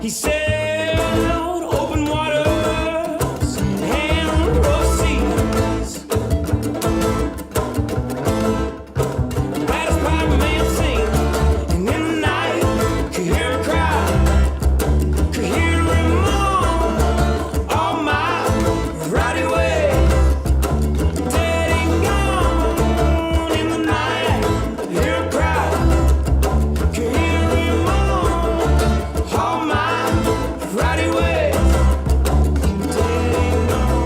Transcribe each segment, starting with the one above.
He sailed open waters and rough seas. Glad as pirate man sing, and in the night could hear him cry, could hear him moan. All my right away, dead and gone. In the night, hear him cry, could hear him moan. All my right away, dead and gone.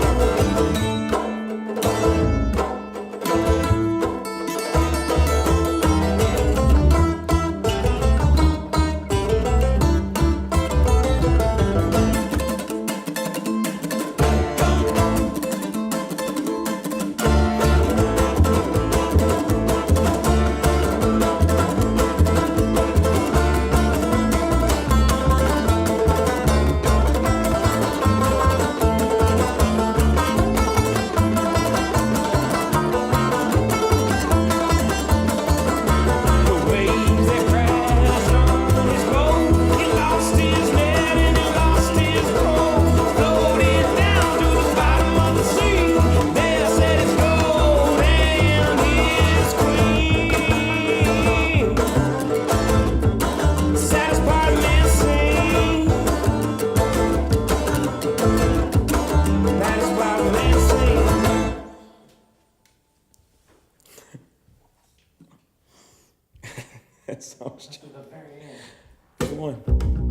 The waves that crashed on his boat, he lost his net and he lost his rope. Floated down to the bottom of the sea. There sat his gold and his queen. Saddest part of man sing. Saddest part of man sing. That song's just To the very end. good one.